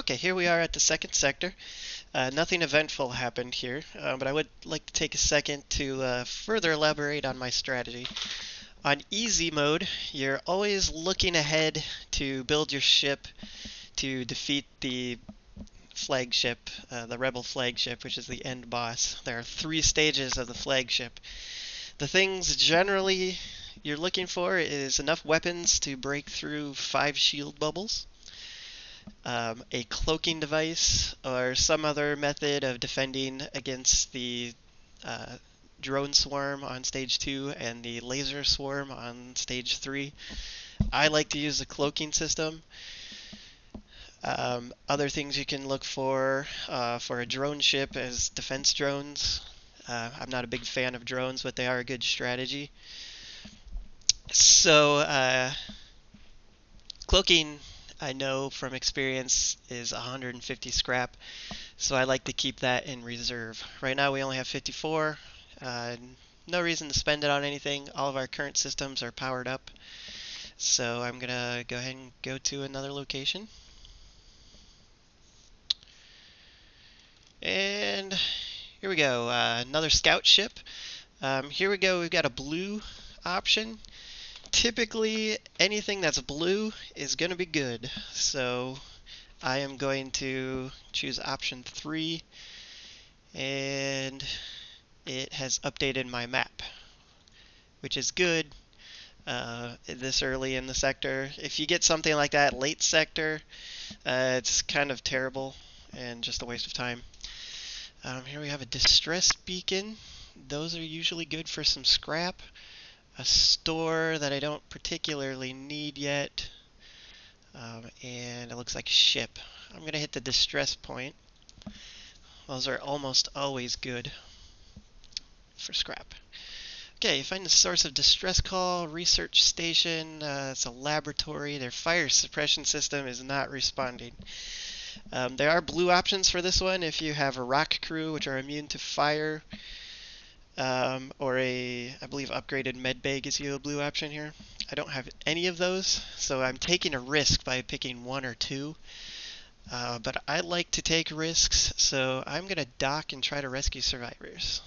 Okay, here we are at the second sector. Nothing eventful happened here, but I would like to take a second to further elaborate on my strategy. On easy mode, you're always looking ahead to build your ship to defeat the flagship, the rebel flagship, which is the end boss. There are 3 stages of the flagship. The things generally you're looking for is enough weapons to break through 5 shield bubbles, a cloaking device, or some other method of defending against the uh, drone swarm on stage 2 and the laser swarm on stage 3. I like to use the cloaking system. Other things you can look for a drone ship as defense drones. I'm not a big fan of drones, but they are a good strategy. So, cloaking, I know from experience, is 150 scrap, so I like to keep that in reserve. Right now we only have 54. No reason to spend it on anything. All of our current systems are powered up. So I'm going to go ahead and go to another location. And here we go, another scout ship. Here we go, we've got a blue option. Typically, anything that's blue is going to be good. So I am going to choose option 3, and it has updated my map, which is good this early in the sector. If you get something like that late sector, it's kind of terrible and just a waste of time. Here we have a distress beacon. Those are usually good for some scrap. A store that I don't particularly need yet. And it looks like a ship. I'm going to hit the distress point. Those are almost always good for scrap. Okay, find the source of distress call, research station. It's a laboratory. Their fire suppression system is not responding. There are blue options for this one if you have a rock crew, which are immune to fire, or I believe upgraded medbay gives you a blue option here. I don't have any of those, so I'm taking a risk by picking 1 or 2. But I like to take risks, so I'm going to dock and try to rescue survivors.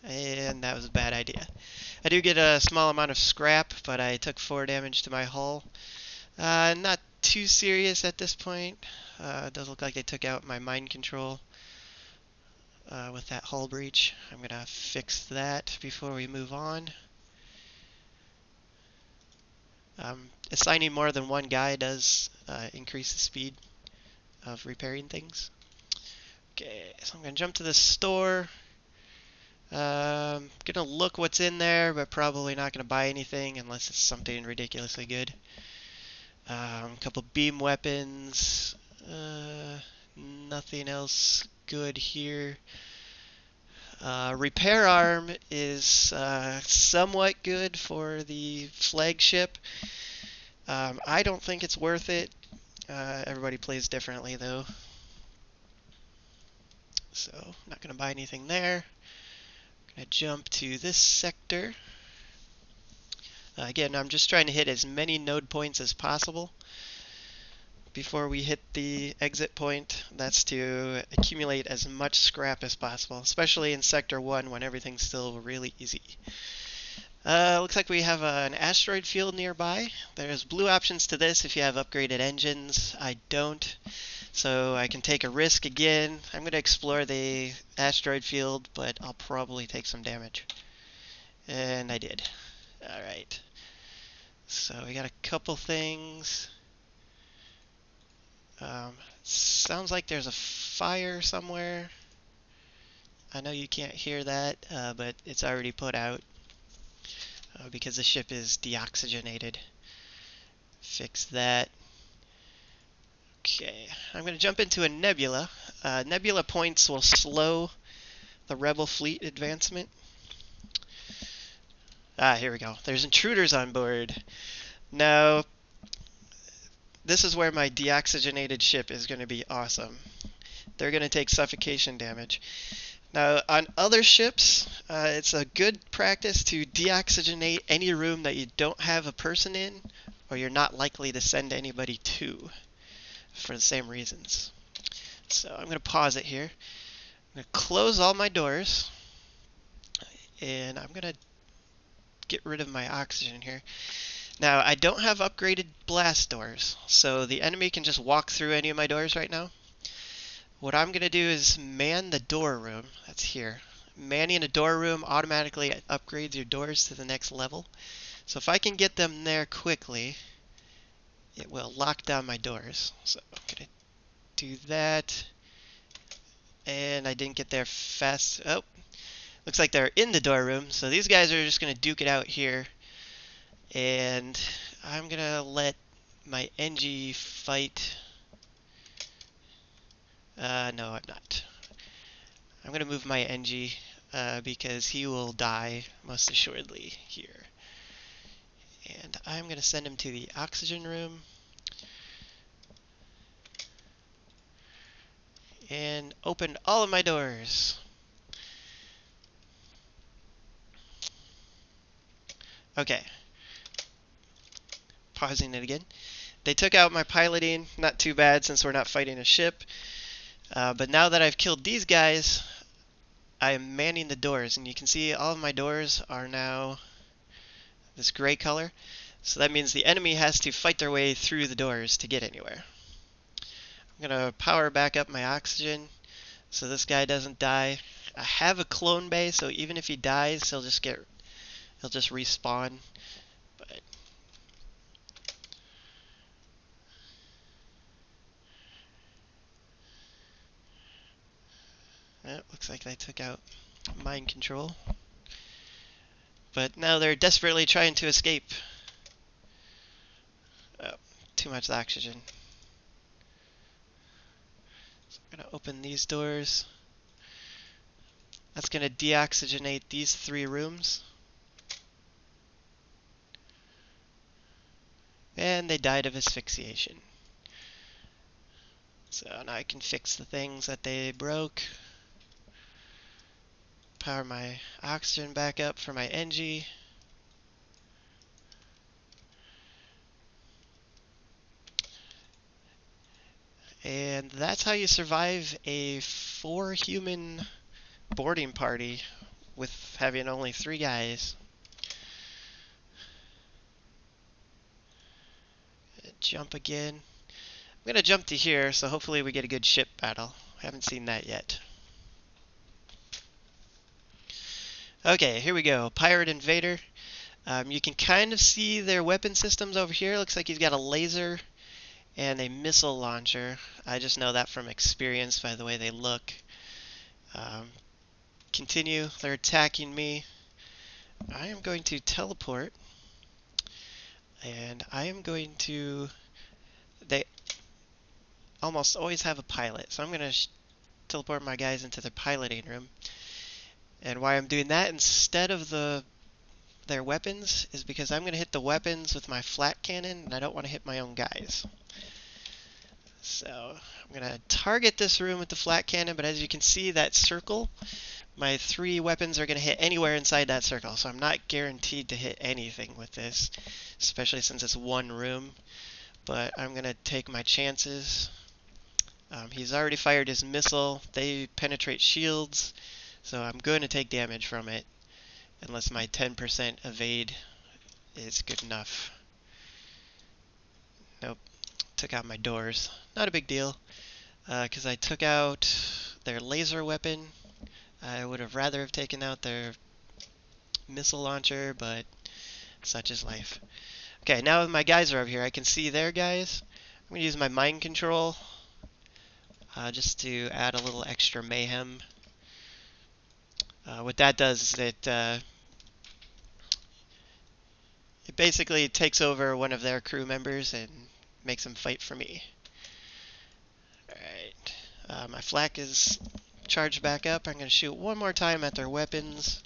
And that was a bad idea. I do get a small amount of scrap, but I took 4 damage to my hull. Not too serious at this point. It does look like they took out my mind control with that hull breach. I'm going to fix that before we move on. Assigning more than 1 guy does increase the speed of repairing things. Okay, so I'm going to jump to the store. Going to look what's in there, but probably not going to buy anything unless it's something ridiculously good. A couple beam weapons. Nothing else good here. Repair arm is somewhat good for the flagship. I don't think it's worth it. Everybody plays differently though. So, not going to buy anything there. Going to jump to this sector. Again, I'm just trying to hit as many node points as possible before we hit the exit point. That's to accumulate as much scrap as possible, especially in Sector 1 when everything's still really easy. Looks like we have an asteroid field nearby. There's blue options to this if you have upgraded engines. I don't, so I can take a risk again. I'm going to explore the asteroid field, but I'll probably take some damage. And I did. Alright. So we got a couple things. Sounds like there's a fire somewhere. I know you can't hear that, but it's already put out because the ship is deoxygenated. Fix that. Okay, I'm going to jump into a nebula. Nebula points will slow the rebel fleet advancement. Here we go. There's intruders on board. Now, this is where my deoxygenated ship is going to be awesome. They're going to take suffocation damage. Now, on other ships, it's a good practice to deoxygenate any room that you don't have a person in, or you're not likely to send anybody to. for the same reasons. So I'm going to pause it here. I'm going to close all my doors, and I'm going to get rid of my oxygen here. Now, I don't have upgraded blast doors, so the enemy can just walk through any of my doors right now. What I'm going to do is man the door room. That's here. Manning a door room automatically upgrades your doors to the next level. So if I can get them there quickly, it will lock down my doors. So I'm going to do that. And I didn't get there fast. Oh, looks like they're in the door room. So these guys are just going to duke it out here. And I'm going to let my NG fight. No, I'm not. I'm going to move my NG because he will die most assuredly here. And I'm going to send him to the oxygen room. And open all of my doors. Okay. Pausing it again. They took out my piloting. Not too bad since we're not fighting a ship. But now that I've killed these guys, I am manning the doors. And you can see all of my doors are now this gray color. So that means the enemy has to fight their way through the doors to get anywhere. I'm going to power back up my oxygen so this guy doesn't die. I have a clone bay, so even if he dies, he'll just respawn. But looks like they took out mind control. But now they're desperately trying to escape. Oh, too much oxygen. So I'm going to open these doors. That's going to deoxygenate these 3 rooms. And they died of asphyxiation. So now I can fix the things that they broke. Power my oxygen back up for my NG. And that's how you survive a 4-human boarding party with having only 3 guys. Jump again. I'm going to jump to here, so hopefully we get a good ship battle. I haven't seen that yet. Okay, here we go. Pirate Invader. You can kind of see their weapon systems over here. Looks like he's got a laser and a missile launcher. I just know that from experience by the way they look. Continue. They're attacking me. I am going to teleport. And I am going to... They almost always have a pilot. So I'm going to teleport my guys into their piloting room. And why I'm doing that instead of their weapons is because I'm going to hit the weapons with my flat cannon, and I don't want to hit my own guys. So I'm going to target this room with the flat cannon, but as you can see, that circle, my 3 weapons are going to hit anywhere inside that circle. So I'm not guaranteed to hit anything with this, especially since it's 1 room. But I'm going to take my chances. He's already fired his missile. They penetrate shields. So I'm going to take damage from it, unless my 10% evade is good enough. Nope, took out my doors. Not a big deal, because I took out their laser weapon. I would have rather have taken out their missile launcher, but such is life. Okay, now my guys are over here. I can see their guys. I'm going to use my mind control, just to add a little extra mayhem. What that does is it basically takes over one of their crew members and makes them fight for me. Alright, my flak is charged back up. I'm going to shoot one more time at their weapons.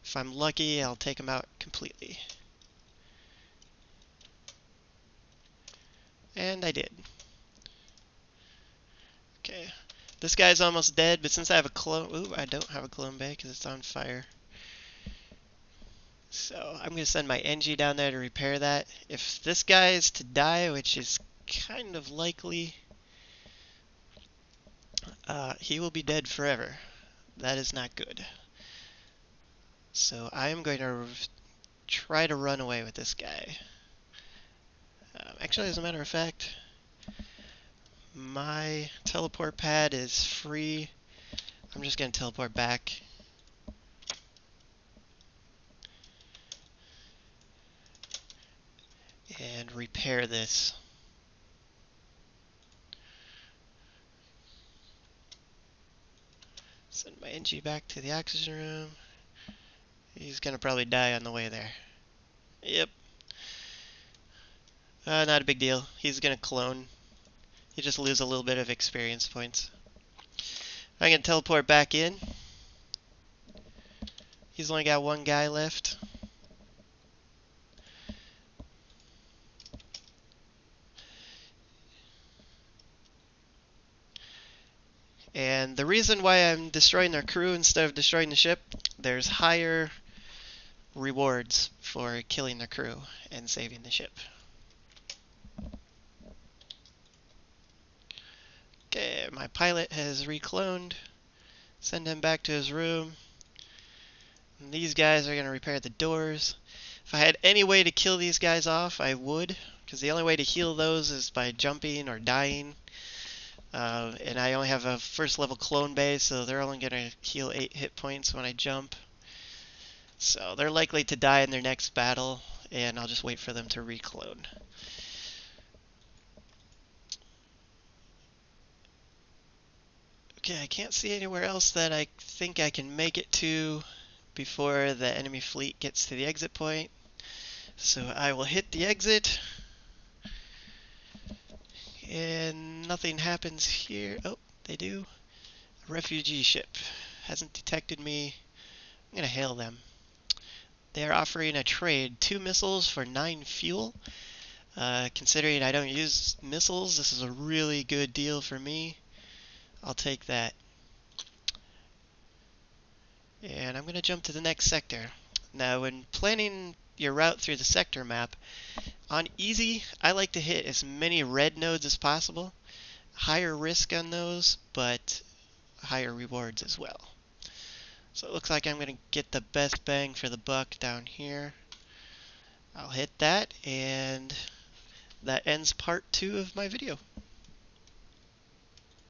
If I'm lucky, I'll take them out completely. And I did. Okay. This guy's almost dead, but since I have a clone... Ooh, I don't have a clone bay because it's on fire. So I'm going to send my NG down there to repair that. If this guy is to die, which is kind of likely he will be dead forever. That is not good. So I am going to try to run away with this guy. Actually, as a matter of fact, my teleport pad is free. I'm just going to teleport back. And repair this. Send my NG back to the oxygen room. He's going to probably die on the way there. Yep. Not a big deal. He's going to clone. You just lose a little bit of experience points. I'm going to teleport back in. He's only got one guy left. And the reason why I'm destroying their crew instead of destroying the ship, there's higher rewards for killing the crew and saving the ship. Okay, my pilot has recloned. Send him back to his room. And these guys are going to repair the doors. If I had any way to kill these guys off, I would, because the only way to heal those is by jumping or dying. And I only have a first level clone base, so they're only going to heal 8 hit points when I jump. So they're likely to die in their next battle, and I'll just wait for them to reclone. Okay, I can't see anywhere else that I think I can make it to before the enemy fleet gets to the exit point. So I will hit the exit. And nothing happens here. Oh, they do. A refugee ship. Hasn't detected me. I'm going to hail them. They are offering a trade. 2 missiles for 9 fuel. Considering I don't use missiles, this is a really good deal for me. I'll take that. And I'm going to jump to the next sector. Now, when planning your route through the sector map, on easy, I like to hit as many red nodes as possible. Higher risk on those, but higher rewards as well. So it looks like I'm going to get the best bang for the buck down here. I'll hit that, and that ends part 2 of my video.